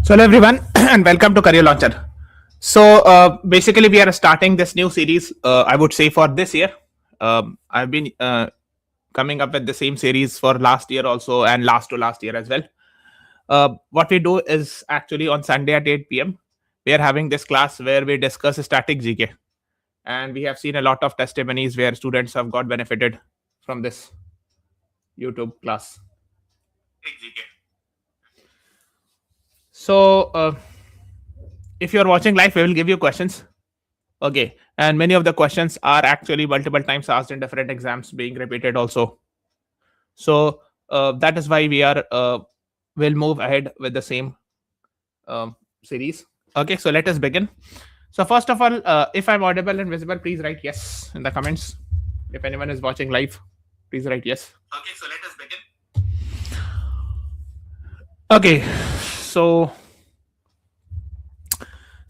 So hello everyone and welcome to Career Launcher. So basically we are starting this new series. I would say for this year. I've been coming up with the same series for last year also and last to last year as well. What we do is actually on Sunday at 8 p.m. we are having this class where we discuss static GK, and we have seen a lot of testimonies where students have got benefited from this YouTube class. So if you're watching live, we will give you questions. Okay, and many of the questions are actually multiple times asked in different exams, being repeated also. So that is why we are will move ahead with the same series. Okay, so let us begin. So first of all, if I'm audible and visible, please write yes in the comments. If anyone is watching live, please write yes. Okay, so let us begin. Okay, so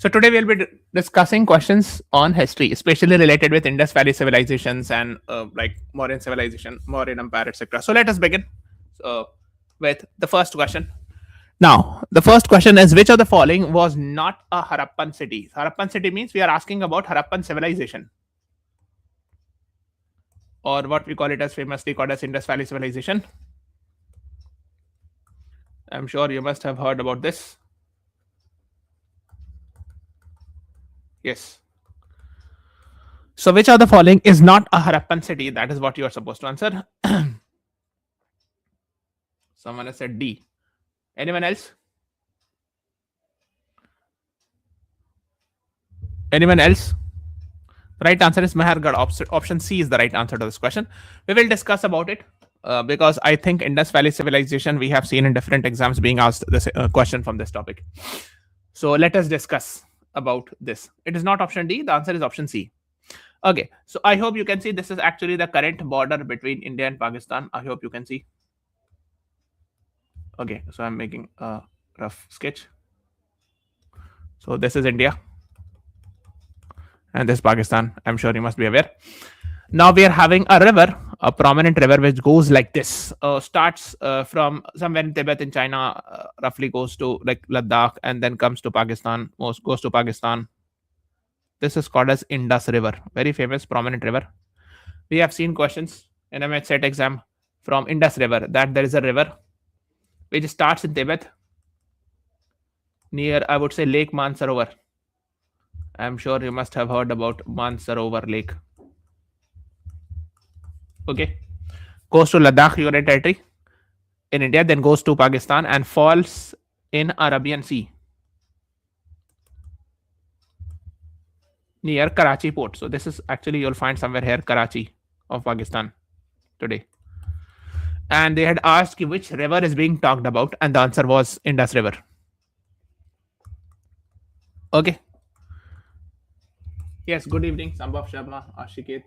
today we'll be discussing questions on history, especially related with Indus Valley civilizations and like Mauryan civilization, Mauryan Empire, etc. So let us begin with the first question. Now, the first question is, which of the following was not a Harappan city? Harappan city means we are asking about Harappan civilization, or what we call it as famously called as Indus Valley civilization. I'm sure you must have heard about this. Yes. So, which of the following is not a Harappan city? That is what you are supposed to answer. Someone has said D. Anyone else? Anyone else? The right answer is Mehergarh. Option C is the right answer to this question. We will discuss about it because I think Indus Valley civilization we have seen in different exams being asked this question from this topic. So let us discuss about this. It is not option D. The answer is option C. Okay. So I hope you can see this is actually the current border between India and Pakistan. I hope you can see. Okay. So I'm making a rough sketch. So this is India. And this is Pakistan. I'm sure you must be aware. Now we are having a river, a prominent river, which goes like this. Starts from somewhere in Tibet in China, roughly goes to like Ladakh, and then comes to Pakistan. Most goes to Pakistan. This is called as Indus River, very famous, prominent river. We have seen questions in a MHSET exam from Indus River that there is a river which starts in Tibet near, I would say, Lake Mansarovar. I'm sure you must have heard about Mansarovar Lake. Okay, goes to Ladakh Union Territory in India, then goes to Pakistan and falls in Arabian Sea near Karachi port. So this is actually, you'll find somewhere here Karachi of Pakistan today. And they had asked which river is being talked about, and the answer was Indus River. Okay. Yes, good evening, Sambhav Sharma, Ashiket,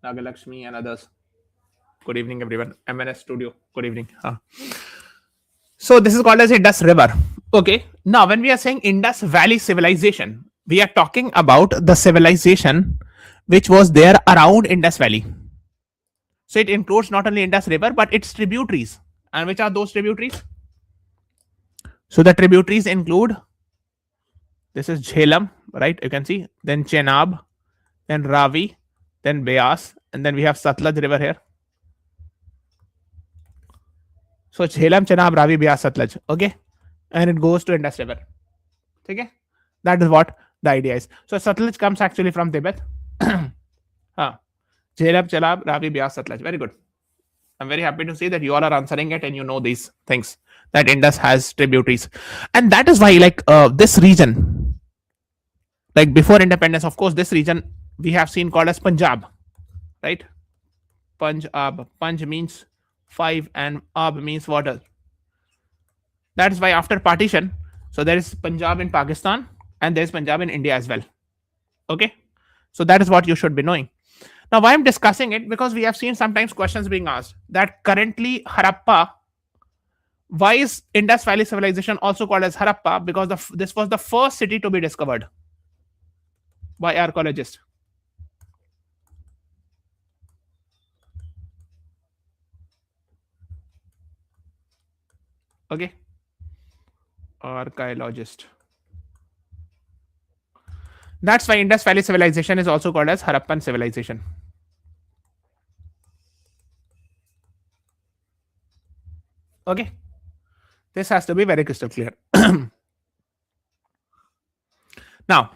Nagalakshmi, and others. Good evening, everyone. MNS Studio. Good evening. So this is called as Indus River. Okay. Now, when we are saying Indus Valley civilization, we are talking about the civilization which was there around Indus Valley. So it includes not only Indus River but its tributaries. And which are those tributaries? So the tributaries include, this is Jhelum, right? You can see. Then Chenab, then Ravi, then Beas, and then we have Satluj River here. So Jhelum, Chenab, Ravi, Beas, Satluj. Okay. And it goes to Indus River. Okay. That is what the idea is. So Satluj comes actually from Tibet. Jhelum, Chenab, Ravi, Beas, Satluj. Very good. I'm very happy to see that you all are answering it and you know these things, that Indus has tributaries. And that is why, like this region, like before independence, of course, this region we have seen called as Punjab, right? Punjab. Punj means 5 and Ab means water. That is why after partition, so there is Punjab in Pakistan and there is Punjab in India as well. Okay. So that is what you should be knowing. Now, why I'm discussing it, because we have seen sometimes questions being asked that currently Harappa, why is Indus Valley civilization also called as Harappa? Because this was the first city to be discovered by archaeologists. Okay. Archaeologist. That's why Indus Valley civilization is also called as Harappan civilization. Okay, this has to be very crystal clear. Now,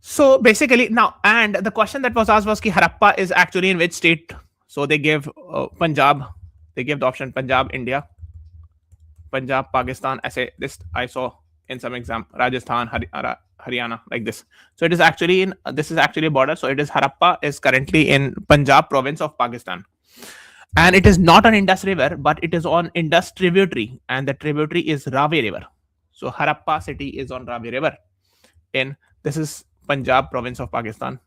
so basically now, and the question that was asked was ki Harappa is actually in which state? So they gave Punjab. They gave the option Punjab, India, Punjab, Pakistan. This I saw in some exam, Rajasthan, Haryana, like this. So it is actually in this is actually a border. So it is Harappa is currently in Punjab province of Pakistan, and it is not on Indus River, but it is on Indus tributary, and the tributary is Ravi River. So Harappa city is on Ravi River. In this is Punjab province of Pakistan.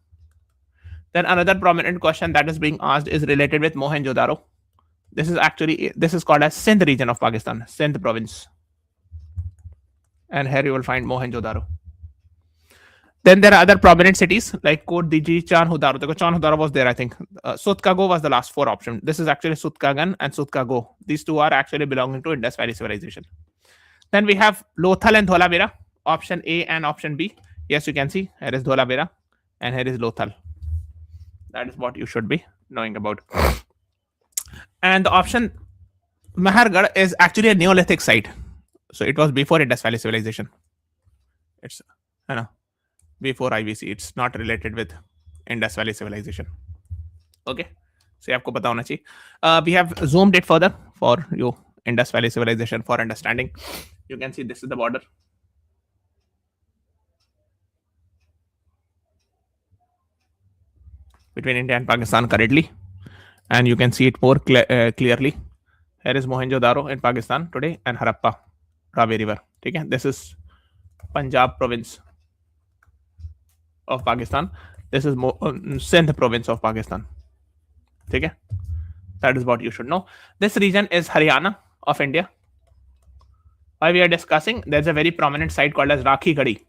Then another prominent question that is being asked is related with Mohenjo-daro. This is called as Sindh region of Pakistan, Sindh province. And here you will find Mohenjo-daro. Then there are other prominent cities like Kot Diji, Chanhudaro. Chanhudaro was there, I think. Sutkago was the last four option. This is actually Sutkagan and Sutkago. These two are actually belonging to Indus Valley civilization. Then we have Lothal and Dholavira, option A and option B. Yes, you can see here is Dholavira and here is Lothal. That is what you should be knowing about. And the option Mahargarh is actually a Neolithic site. So it was before Indus Valley civilization. It's before IVC. It's not related with Indus Valley civilization. Okay. So you have to know. We have zoomed it further for you. Indus Valley civilization for understanding. You can see this is the border. Between India and Pakistan currently. And you can see it more clearly. Here is Mohenjo-daro in Pakistan today and Harappa, Ravi River. Okay? This is Punjab province of Pakistan. This is Sindh province of Pakistan. Okay? That is what you should know. This region is Haryana of India. Why we are discussing, there's a very prominent site called as Rakhi Gadi,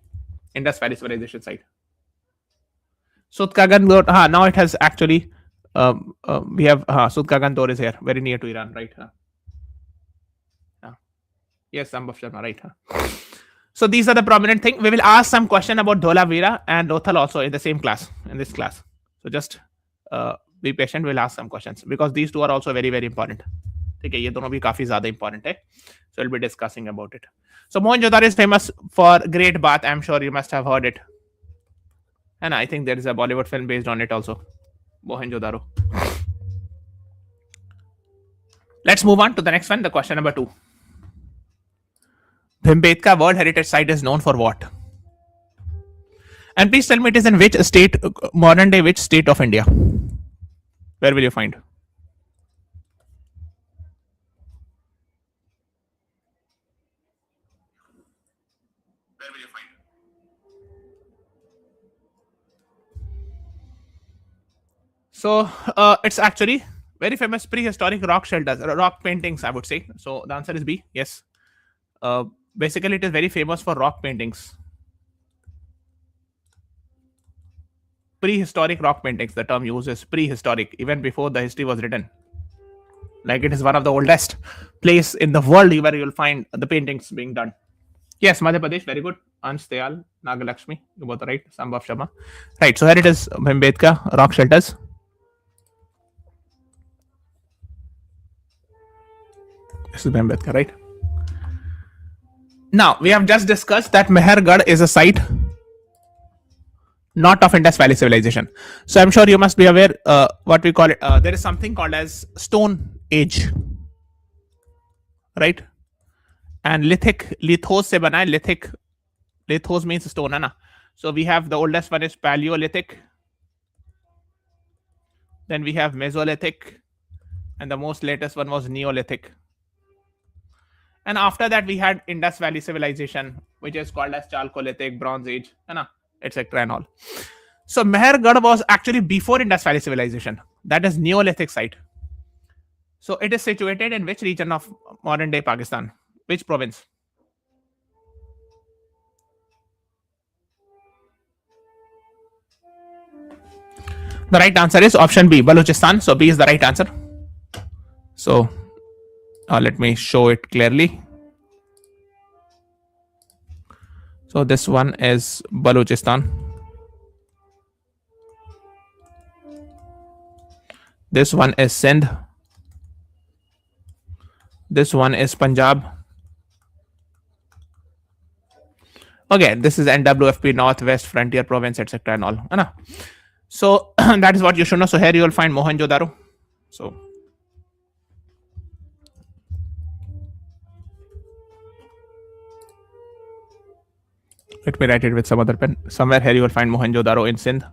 Indus Valley civilization site. Sutkagan, now it has actually, we have Sutkagan Dor is here, very near to Iran, right? Yes, Sambhav Sharma, right? So these are the prominent things. We will ask some question about Dholavira and Lothal also in the same class, in this class. So just be patient, we'll ask some questions because these two are also very, very important. Okay, ये दोनों भी काफी ज़्यादा important है. So we'll be discussing about it. So Mohenjo-daro is famous for Great Bath. I'm sure you must have heard it. And I think there is a Bollywood film based on it also. Mohenjo-daro. Let's move on to the next one, the question number 2. Bhimbetka World Heritage Site is known for what? And please tell me it is in which state, modern day which state of India? Where will you find? Where will you find? So it's actually very famous prehistoric rock shelters, rock paintings, I would say. So the answer is B. Yes. Basically, it is very famous for rock paintings. Prehistoric rock paintings. The term used is prehistoric, even before the history was written. Like it is one of the oldest place in the world where you will find the paintings being done. Yes, Madhya Pradesh, very good. Ansh Dayal, Nagalakshmi, you both are right. Sambhav Sharma. Right, so here it is, Bhimbetka rock shelters. This is Bhimbetka, right? Now, we have just discussed that Mehergarh is a site not of Indus Valley civilization. So I'm sure you must be aware what we call it. There is something called as Stone Age, right? And Lithic, lithos se bana hai, lithic. Lithos means stone, na? So we have the oldest one is Paleolithic. Then we have Mesolithic. And the most latest one was Neolithic. And after that, we had Indus Valley civilization, which is called as Chalcolithic, Bronze Age, etc. and all. So Mehergarh was actually before Indus Valley civilization. That is Neolithic site. So it is situated in which region of modern day Pakistan? Which province? The right answer is option B, Balochistan. So B is the right answer. So let me show it clearly. So this one is Balochistan. This one is Sindh. This one is Punjab. Okay, this is NWFP, Northwest Frontier Province, etc. and all. So that is what you should know. So here you will find Mohenjo-daro. So let me write it with some other pen. Somewhere here you will find Mohenjo-daro in Sindh.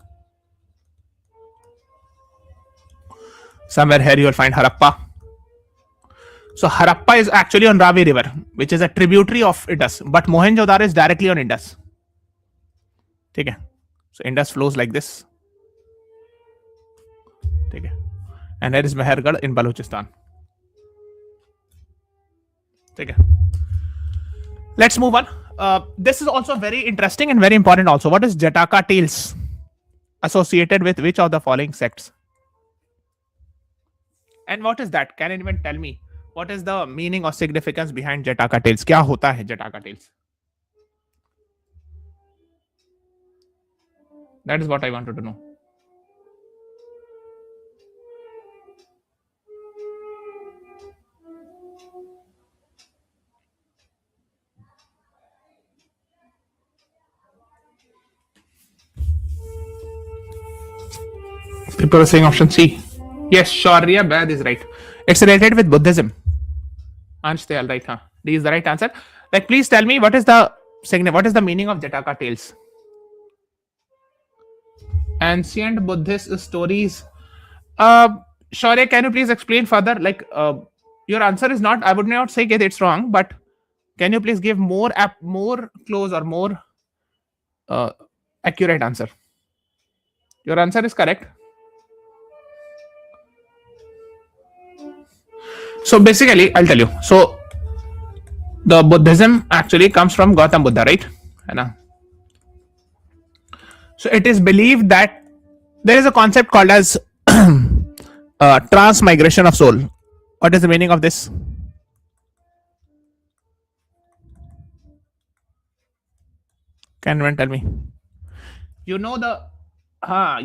Somewhere here you will find Harappa. So Harappa is actually on Ravi River, which is a tributary of Indus, but Mohenjo-daro is directly on Indus. Okay. So Indus flows like this. Okay. And here is Mehergarh in Balochistan. Okay. Let's move on. This is also very interesting and very important also. What is Jataka tales associated with which of the following sects? And what is that? Can anyone tell me? What is the meaning or significance behind Jataka tales? क्या होता है Jataka tales? That is what I wanted to know. People are saying option C. Yes, Shaurya Bad is right. It's related with Buddhism. Ansh, right? Huh? D is the right answer. Like, please tell me what is the meaning of Jataka tales? Ancient Buddhist stories. Shaurya, can you please explain further? Like, your answer is not. I would not say that it's wrong, but can you please give more close or more accurate answer? Your answer is correct. So basically, I'll tell you. So the Buddhism actually comes from Gautam Buddha, right? So it is believed that there is a concept called as transmigration of soul. What is the meaning of this? Can anyone tell me? You know the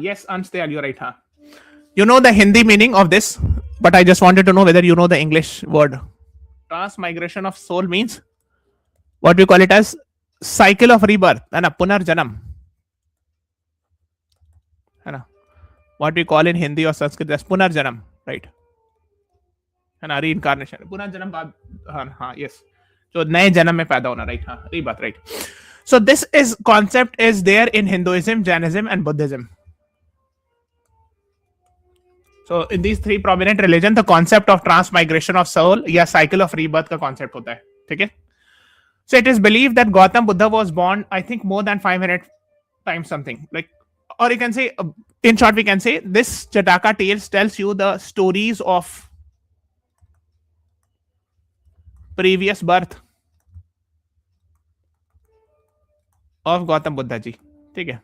yes, Ansteyal, you're right. You know the Hindi meaning of this, but I just wanted to know whether you know the English word. Transmigration of soul means what we call it as cycle of rebirth, punarjanam. What we call in Hindi or Sanskrit as punarjanam, right? Reincarnation. Punarjanam, yes. So नए जन्म में पैदा होना, right? rebirth, right? So this concept is there in Hinduism, Jainism, and Buddhism. So in these three prominent religions, the concept of transmigration of soul या cycle of rebirth का concept होता है, ठीक है? So it is believed that Gautam Buddha was born, I think, more than 500 times something. Like, or you can say, in short, we can say this Jataka tales tells you the stories of previous birth of Gautam Buddha ji. ठीक है?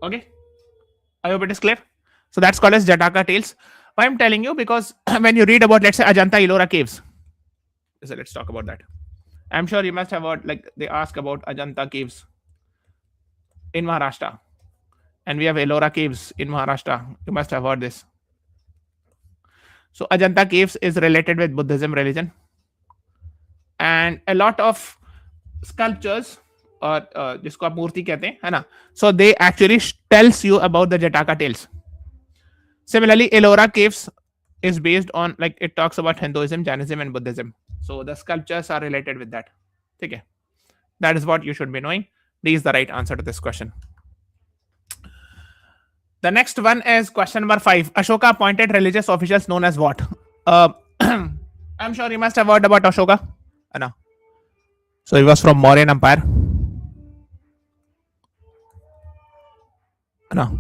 Okay? I hope it is clear. So that's called as Jataka tales. Why I'm telling you, because when you read about, let's say, Ajanta Ellora caves, so let's talk about that. I'm sure you must have heard, like, they ask about Ajanta caves in Maharashtra, and we have Ellora caves in Maharashtra. You must have heard this. So Ajanta caves is related with Buddhism religion, and a lot of sculptures, or जिसको आप मूर्ति कहते हैं, है ना? So they actually tells you about the Jataka tales. Similarly, Ellora caves is based on, like, it talks about Hinduism, Jainism, and Buddhism. So the sculptures are related with that. Okay, that is what you should be knowing. D is the right answer to this question. The next one is question number 5. Ashoka appointed religious officials known as what? I'm sure you must have heard about Ashoka. No. So he was from Mauryan Empire. No.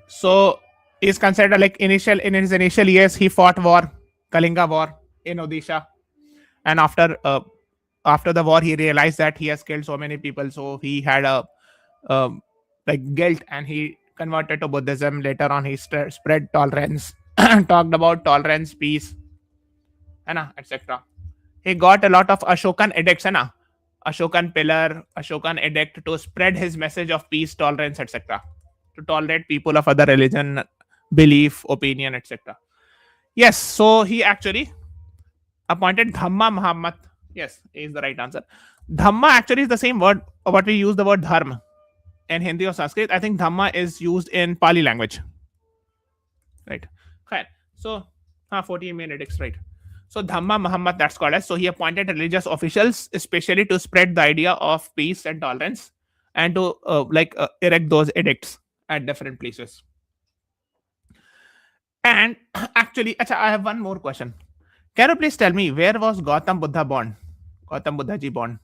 So he is considered, like, in his initial years, he fought war, Kalinga war in Odisha, and after the war, he realized that he has killed so many people, so he had a like guilt, and he converted to Buddhism. Later on, he spread tolerance, talked about tolerance, peace, etc. He got a lot of Ashokan edicts, Ashokan pillar, Ashokan edict to spread his message of peace, tolerance, etc. To tolerate people of other religion, belief, opinion, etc. Yes, so he actually appointed Dhamma Muhammad. Yes, is the right answer. Dhamma actually is the same word what we use the word dharma in Hindi or Sanskrit. I think Dhamma is used in Pali language. Right. Okay. So 14 edicts, right. So Dhamma Muhammad, that's called as. So he appointed religious officials especially to spread the idea of peace and tolerance and to erect those edicts at different places. And actually, I have one more question. Can you please tell me where was Gautam Buddha born? Gautam Buddha ji born.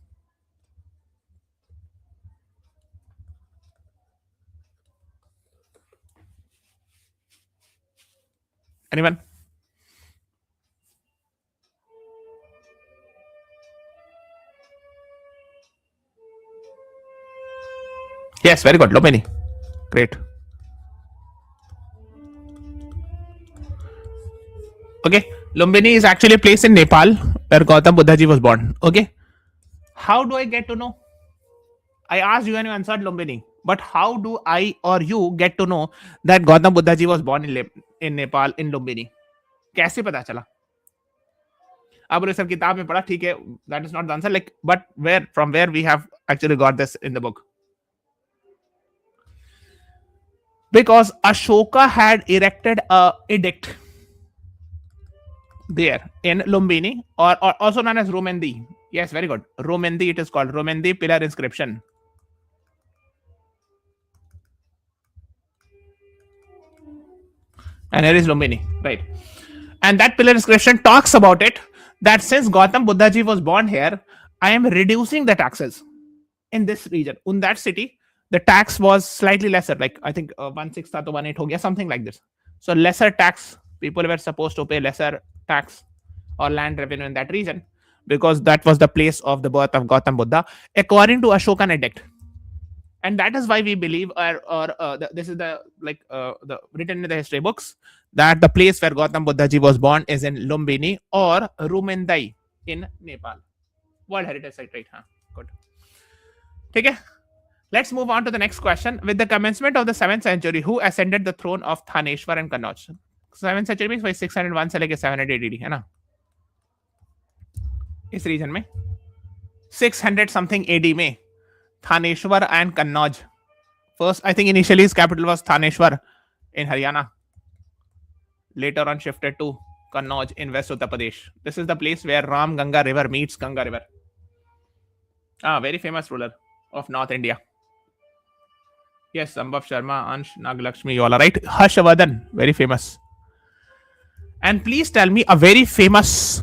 Anyone? Yes, very good. Lumbini. Great. Okay. Lumbini is actually a place in Nepal where Gautam Buddha ji was born. Okay. How do I get to know? I asked you and you answered Lumbini. But how do I or you get to know that Gautam Buddha ji was born in Nepal in Lumbini? कैसे पता चला? आप बोले sir किताब में पढ़ा, ठीक है, that is not the answer. Like, but from where we have actually got this in the book? Because Ashoka had erected a edict there in Lumbini, or also known as Romendi. Yes, very good. Romendi, it is called Romendi pillar inscription. And here is Lumbini, right? And that pillar inscription talks about it that since Gautam Buddha ji was born here, I am reducing the taxes in this region. In that city, the tax was slightly lesser, like I think 1/6 to 1/8 ho gaya, something like this. So lesser tax, people were supposed to pay lesser tax or land revenue in that region because that was the place of the birth of Gautam Buddha according to Ashokan edict. And that is why we believe, this is the written in the history books, that the place where Gautam Buddha ji was born is in Lumbini or Rumendai in Nepal. World Heritage Site, right? Good. Okay. Let's move on to the next question. With the commencement of the 7th century, who ascended the throne of Thaneshwar and Kannauj? 7th century means 601 से लेके 700 AD है ना? इस reason में 600 something AD में Thaneshwar and Kannauj. First, I think initially his capital was Thaneshwar in Haryana. Later on shifted to Kannauj in West Uttar Pradesh. This is the place where Ram Ganga river meets Ganga river. Very famous ruler of North India. Yes, Sambhav Sharma, Ansh, Nagalakshmi, you all are right. Harshavardhana, very famous. And please tell me a very famous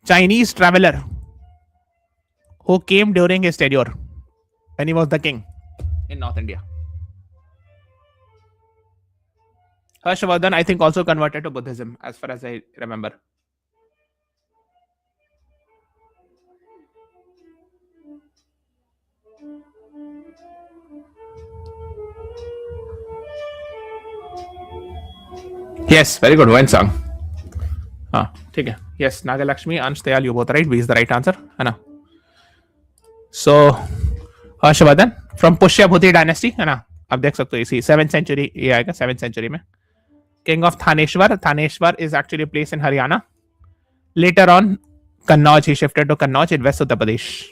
Chinese traveler who came during his tenure when he was the king in North India. Harshavardhana, I think, also converted to Buddhism, as far as I remember. Yes, very good. One song. ठीक है. Yes, Nagalakshmi, Ansh, Dayal, you both right. B is the right answer. है ना? So, Harshavardhana from Pushyabhuti dynasty, है ना? आप देख सकते हो इसी 7th century ये आएगा 7th century में. King of Thaneshwar. Thaneshwar is actually a place in Haryana. Later on, Kannauj, he shifted to Kannauj in West Uttar Pradesh.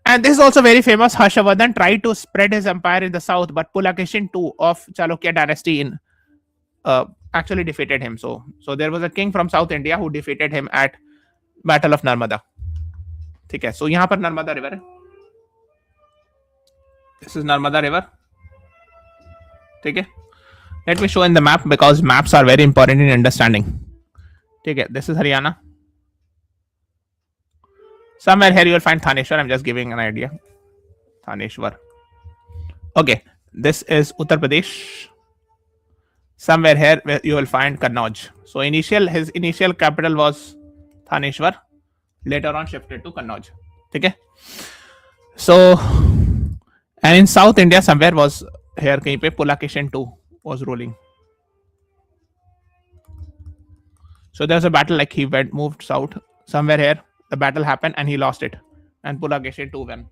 And this is also very famous. Harshavardhana tried to spread his empire in the south, but Pulakeshin II of Chalukya dynasty actually defeated him. So there was a king from South India who defeated him at Battle of Narmada. ठीक है. So यहाँ पर Narmada river है. This is Narmada river. ठीक है. Let me show in the map because maps are very important in understanding. ठीक है. This is Haryana. Somewhere here you will find Thaneshwar. I'm just giving an idea. Thaneshwar. Okay. This is Uttar Pradesh. Somewhere here where you will find Kannauj. So his initial capital was Thaneshwar. Later on shifted to Kannauj. Okay. So, and in South India somewhere was here कहीं पे Pulakeshin II was ruling. So there was a battle, like he moved south somewhere here the battle happened and he lost it and Pulakeshin 2-1.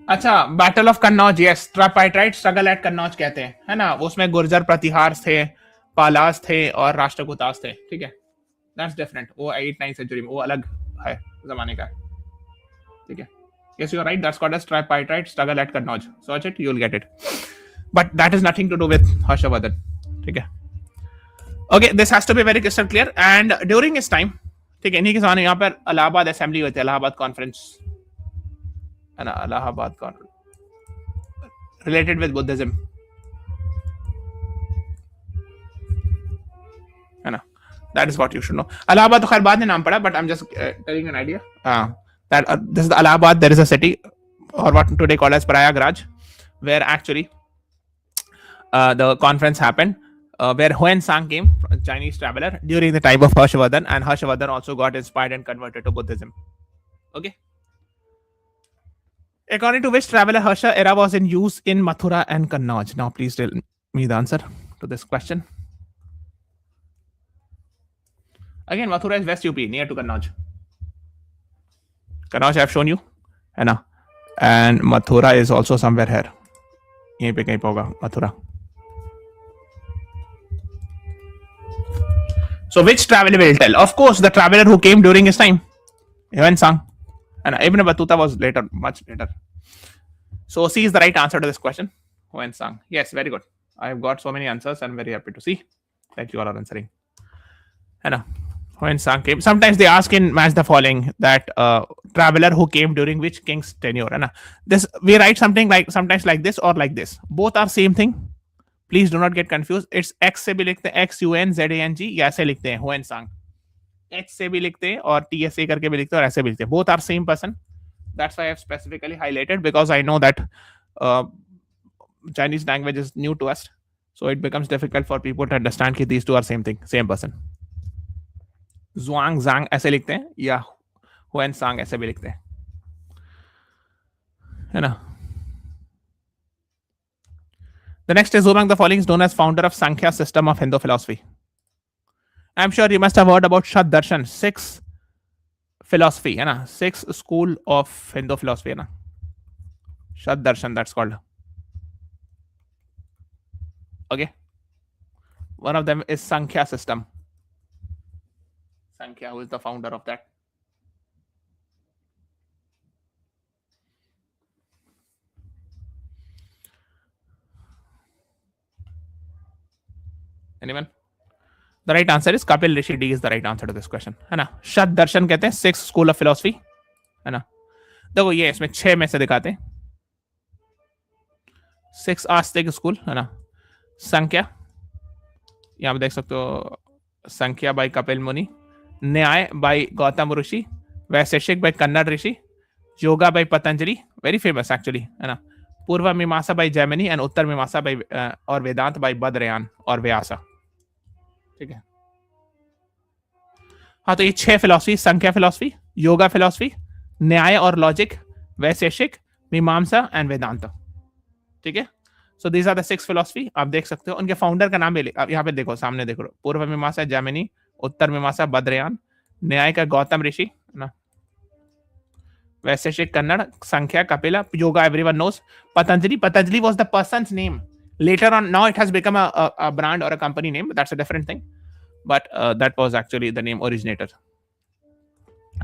अच्छा, battle of Kannauj, yes, tripartite struggle at Kannauj कहते हैं, है ना, उसमें गुर्जर प्रतिहार थे, पालास थे और राष्ट्रकूटास थे, ठीक है, दैट्स डिफरेंट, वो 8-9 सेंचुरी में, वो अलग है जमाने का, ठीक है, yes you are right, that's called as tripartite struggle at Kannauj, search it, you'll get it, but that is nothing to do with Harshavardhan, ठीक है, okay, this has to be very crystal clear, and during his time, ठीक है, इन्हीं के सामने यहाँ पर Allahabad assembly हुई थी, इलाहाबाद कॉन्फ्रेंस, है ना, Allahabad conference related with Buddhism, है ना, that is what you should know. Allahabad तो खैर बाद में नाम पड़ा, but I'm just telling you an idea. That this is the Allahabad. There is a city, or what today called as Prayagraj, where actually the conference happened, where Huan Sang came, a Chinese traveler, during the time of Harshavardhan, and Harshavardhan also got inspired and converted to Buddhism. Okay. According to which traveler Harsha era was in use in Mathura and Kannauj? Now, please tell me the answer to this question. Again, Mathura is West UP, near to Kannauj. Kannauj I have shown you, है ना, and Mathura is also somewhere here. यहीं पे कहीं पे होगा Mathura. So which traveler will tell? Of course, the traveler who came during his time, Huan Sang, and Ibn Battuta was later, much later. So C is the right answer to this question. Huan Sang. Yes, very good. I have got so many answers. I'm very happy to see that you all are answering. है ना? When Sang came, sometimes they ask in match the following that traveler who came during which king's tenure, है ना? This we write something like sometimes like this or like this. Both are same thing. Please do not get confused. It's X से भी लिखते हैं, XUNZANG, या ऐसे लिखते हैं Huan Sang. H से भी लिखते हैं और TSA करके भी लिखते हैं और ऐसे भी लिखते हैं. Both are same person. That's why I have specifically highlighted, because I know that Chinese language is new to us, so it becomes difficult for people to understand that these two are same thing, same person. Zhuang Zhang ऐसे लिखते हैं या Huan Sang ऐसे भी लिखते हैं, है ना? The next is who among the following is known as founder of Sankhya system of Hindu philosophy? I'm sure you must have heard about Shat Darshan, 6 philosophy, है ना? 6 school of Hindu philosophy, है ना? Shat Darshan, that's called. Okay. One of them is Sankhya system. Sankhya, who is the founder of that? Anyone? The right answer is Kapil Rishi. D is the right answer to this question, है ना? शत दर्शन कहते हैं 6 school of philosophy, है ना? देखो ये इसमें 6 में से दिखाते हैं. 6 आस्तिक स्कूल, है ना? संख्या, यहाँ पे देख सकते हो, संख्या bye Kapil Muni, Nyaya by Gautam Rishi, Vaisheshika by Kannada Rishi, yoga by Patanjali, very famous actually, है ना? पूर्व मीमांसा बाय जैमिनी एंड उत्तर मीमांसा बाय और वेदांत बाय बद्रयान और व्यासा, ठीक है? हाँ, तो ये 6 फिलोसफी, संख्या फिलोसफी, योगा फिलोसफी, न्याय और लॉजिक, वैशेषिक, मीमांसा एंड वेदांत, ठीक है? So these are the 6 philosophy. आप देख सकते हो उनके फाउंडर का नाम भी, आप यहाँ पे देखो, सामने देखो, पूर्व मीमांसा जैमिनी, उत्तर मीमांसा बद्रयान, न्याय का गौतम ऋषि, ना, वैशेषिक कन्नड़, संख्या Kapila, yoga everyone knows, Patanjali. Patanjali was the person's name. Later on, now it has become a brand or a company name, but that's a different thing. But that was actually the name originator.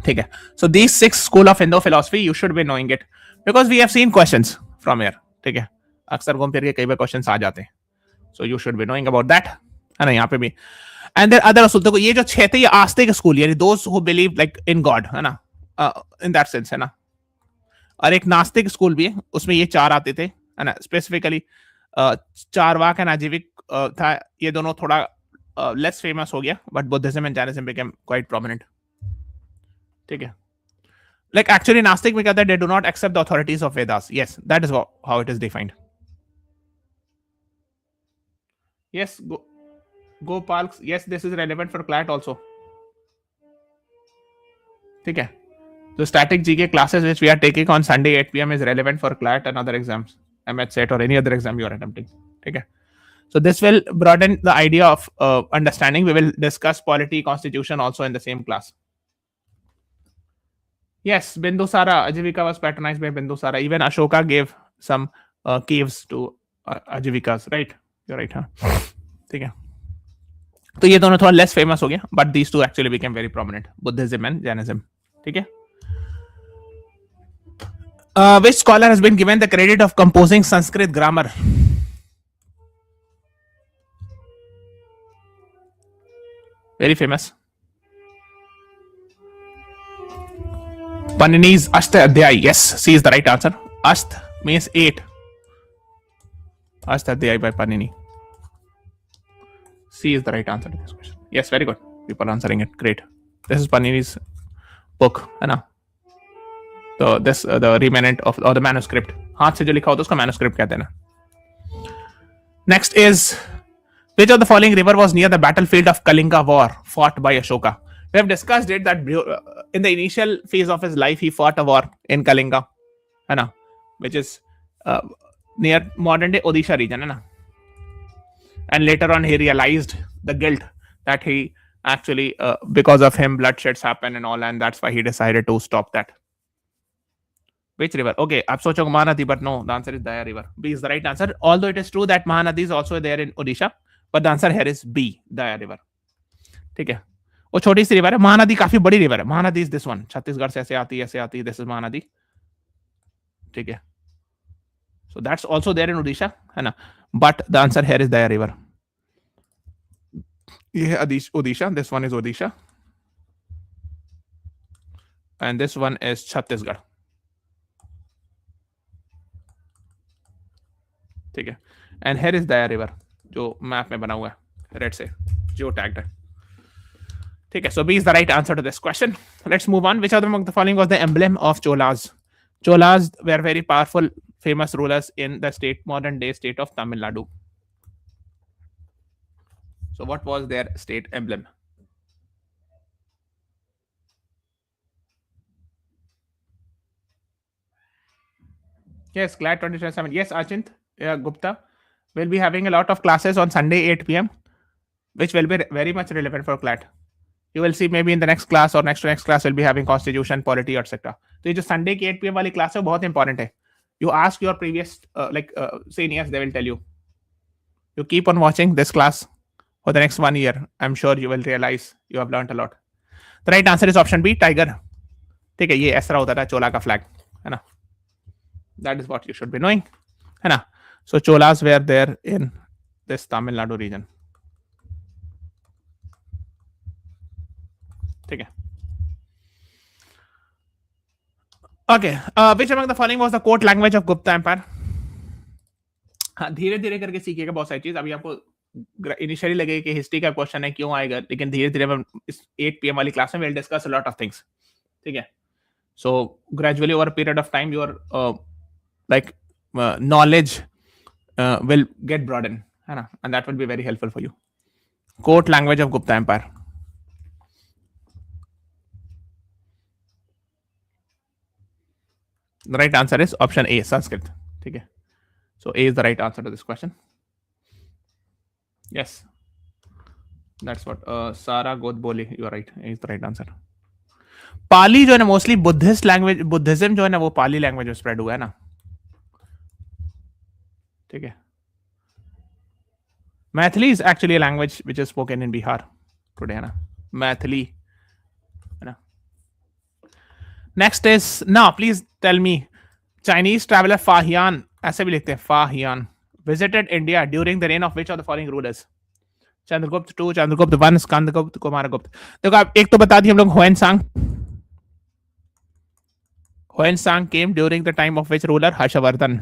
ठीक है? So these 6 school of Hindu philosophy, you should be knowing it because we have seen questions from here. ठीक है? अक्सर घूम फिर के कई बार questions आ जाते हैं. So you should be knowing about that. है ना? यहाँ पे भी. And then other also, देखो ये जो 6 थे, ये आस्तिक स्कूल, यानी those who believe like in God, है ना? In that sense, है ना? और एक नास्तिक स्कूल भी है, उसमें ये 4 आते थे, है ना? स्पेसिफिकली चारवाक एंड आजीविक था, ये दोनों थोड़ा लेस फेमस हो गया, but Buddhism and Jainism became quite prominent, ठीक है? लाइक एक्चुअली नास्तिक में कहता है they do not accept the authorities of Vedas. Yes, that is how it is defined. Yes, Gopal, yes, this is relevant for CLAT also, ठीक है? So static GK classes which we are taking on Sunday 8 p.m. is relevant for CLAT and other exams, MH set or any other exam you are attempting. ठीक है? So this will broaden the idea of understanding. We will discuss polity, constitution also in the same class. Yes, Bindusara, Ajivika was patronized by Bindusara. Even Ashoka gave some caves to Ajivikas, right? You're right, huh? ठीक है. तो ये दोनों थोड़ा less famous हो गया, but these two actually became very prominent, Buddhism and Jainism. ठीक है. Which scholar has been given the credit of composing Sanskrit grammar? Very famous. Panini's Ashtadhyay. Yes, C is the right answer. Asht means 8. Ashtadhyay by Panini. C is the right answer to this question. Yes, very good. People answering it. Great. This is Panini's book. है ना? So this the remnant of or the manuscript. हाथ से जो लिखा होता है उसका manuscript कहते हैं ना. Next is, which of the following river was near the battlefield of Kalinga war fought by Ashoka? We have discussed it that in the initial phase of his life he fought a war in Kalinga, है ना, which is near modern day Odisha region, है ना. And later on he realized the guilt that he actually because of him bloodsheds happen and all, and that's why he decided to stop that. Which river? Okay, आप सोचोगे Mahanadi, but no, the answer is Daya river. B is the right answer. Although it is true that Mahanadi is also there in Odisha, but the answer here is B, Daya river. ठीक है. वो छोटी सी river है. महानदी काफी बड़ी river है. Mahanadi is this one. Chhattisgarh से ऐसे आती. This is Mahanadi. ठीक है. So that's also there in Odisha, है ना. But the answer here is Daya river. ये है Odisha. This one is Odisha. And this one is Chhattisgarh. ठीक है. And here is Daya river, जो मैप में बना हुआ है रेड से, जो टैग्ड है. ठीक है. So B is the right answer to this question. Let's move on. Which of the following was the emblem of Cholas? Cholas were very powerful, famous rulers in the modern day state of Tamil Nadu. So what was their state emblem? Yes, CLAT 2027. Yes, Achint Gupta will be having a lot of classes on Sunday 8 p.m. which will be very much relevant for CLAT. You will see maybe in the next class or next to next class will be having constitution, polity, etc. तो ये जो Sunday की 8 p.m. वाली class है बहुत important है. You ask your previous seniors, they will tell you. You keep on watching this class for the next 1 year. I'm sure you will realize you have learned a lot. The right answer is option B, tiger. ठीक है. ये ऐसा होता था चोला का flag, है ना. That is what you should be knowing, है ना. So Cholas were there in this Tamil Nadu region. ठीक है. Okay, which among the following was the court language of Gupta Empire? हाँ, धीरे धीरे करके सीखिएगा बहुत सारी चीज. अभी आपको इनिशियली लगे कि हिस्ट्री का क्वेश्चन है क्यों आएगा, लेकिन धीरे धीरे हम इस 8 p.m. वाली क्लास में will discuss a lot of things. ठीक है. So gradually over a period of time your knowledge will get broadened, है ना, and that will be very helpful for you. Court language of Gupta Empire. The right answer is option A, Sanskrit. ठीक है. So A is the right answer to this question. Yes, that's what Sara Godboli, you are right. A is the right answer. पाली जो है ना, mostly Buddhist language, Buddhism जो है ना वो पाली language में स्प्रेड हुआ है ना. ठीक है. Maithili is actually a language which is spoken in Bihar today, है ना. मैथिली, है ना. Next is, now please tell me, Chinese traveler Fahian, ऐसे भी लिखते हैं Fahian, visited India during the reign of which of the following rulers? Chandragupta 2, Chandragupta 1, Skandagupta, Kumaragupta. देखो आप एक तो बता दिए हम लोग, Hiuen Tsang. Huensang came during the time of which ruler? Harshavardhana.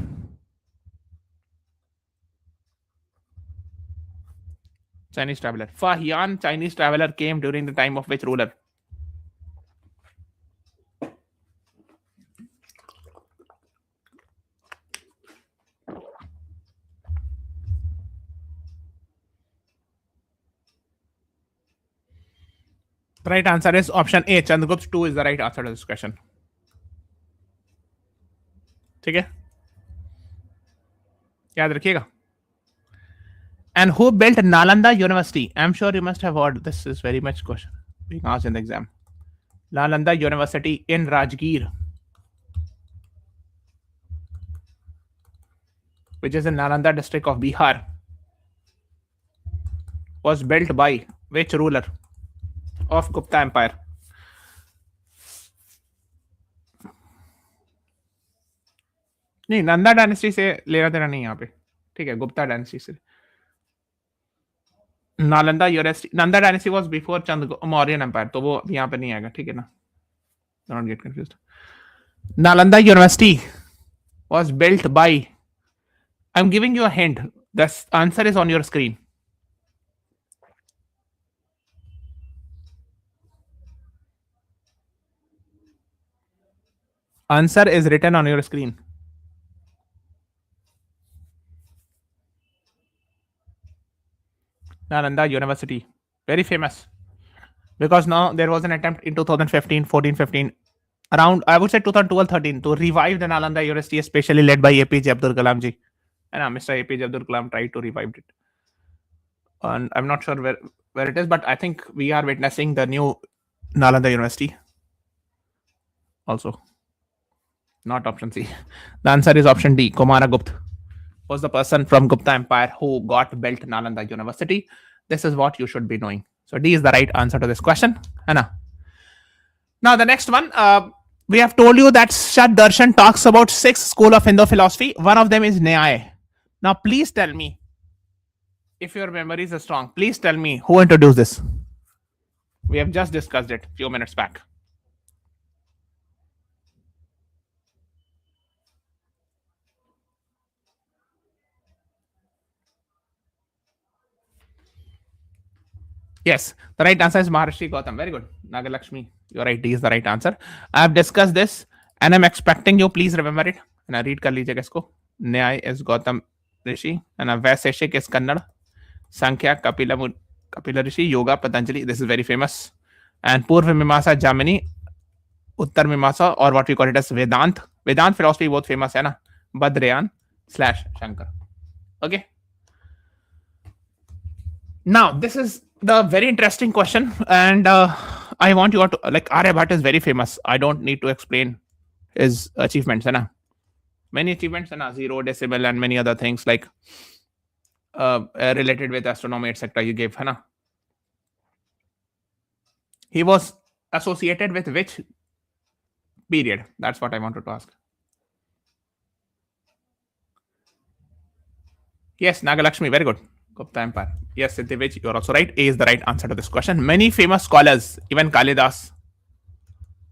Chinese traveler. Fahian, Chinese traveler, came during the time of which ruler? The right answer is option A. Chandragupta 2 is the right answer to this question. ठीक है, याद रखिएगा. And who built Nalanda University? I'm sure you must have heard. This is very much question being asked in the exam. Nalanda University in Rajgir, which is in Nalanda district of Bihar, was built by which ruler of Gupta Empire? नहीं, Nanda dynasty से लेना देना नहीं यहाँ पे, ठीक है, Gupta dynasty से. Nalanda university, Nanda dynasty was before Mauryan empire, तो वो यहाँ पे नहीं आएगा, ठीक है ना, don't get confused. Nalanda university was built by, I'm giving you a hint, the answer is on your screen. Answer is written on your screen. Nalanda University, very famous, because now there was an attempt in 2015, 14, 15, around I would say 2012, 13 to revive the Nalanda University, especially led by APJ Abdul Kalam ji. And Mr. APJ Abdul Kalam tried to revive it. And I'm not sure where it is, but I think we are witnessing the new Nalanda University also. Not option C. The answer is option D. Kumaragupta was the person from Gupta Empire who got built Nalanda University. This is what you should be knowing. So D is the right answer to this question. Anna. Now the next one, we have told you that Shad Darshan talks about 6 schools of Hindu philosophy. One of them is Nyaya. Now please tell me, if your memory is strong, please tell me who introduced this. We have just discussed it a few minutes back. Yes, the right answer is Maharshi Gautam. Very good. Nagalakshmi, you're right. D is the right answer. I have discussed this and I'm expecting you please remember it. And I read kar lijiyega isko. Nyaya is Gautam Rishi and Vaisheshik is Kannada. Sankhya Kapila Rishi. Yoga Patanjali. This is very famous. And Purva Mimasa Jamini, Uttar Mimasa, or what we call it as Vedant. Vedant philosophy both famous hai na. Badrayan / Shankar. Okay. Now this is the very interesting question, and I want you all to, like, Aryabhatta is very famous. I don't need to explain his achievements, na? Many achievements, na? 0 decimal and many other things like related with astronomy, etc. You gave, na? He was associated with which period? That's what I wanted to ask. Yes, Nagalakshmi, very good. Gupta Empire. Yes, Siddhivij, you're also right. A is the right answer to this question. Many famous scholars, even Kalidas,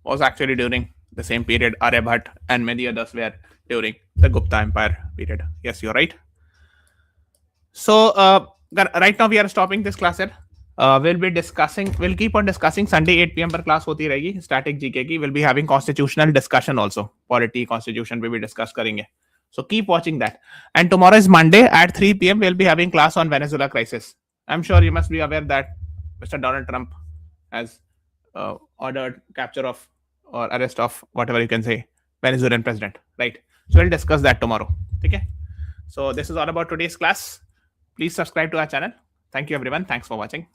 was actually during the same period. Aryabhatta and many others were during the Gupta Empire period. Yes, you're right. So right now we are stopping this class here. We'll keep on discussing. Sunday 8 p.m. पर class होती रहेगी. Static GK की. We'll be having constitutional discussion also. Polity, constitution we will discuss करेंगे. So keep watching that. And tomorrow is Monday at 3 p.m. We'll be having class on Venezuela crisis. I'm sure you must be aware that Mr. Donald Trump has ordered capture of or arrest of whatever you can say Venezuelan president, right? So we'll discuss that tomorrow. Okay. So this is all about today's class. Please subscribe to our channel. Thank you everyone. Thanks for watching.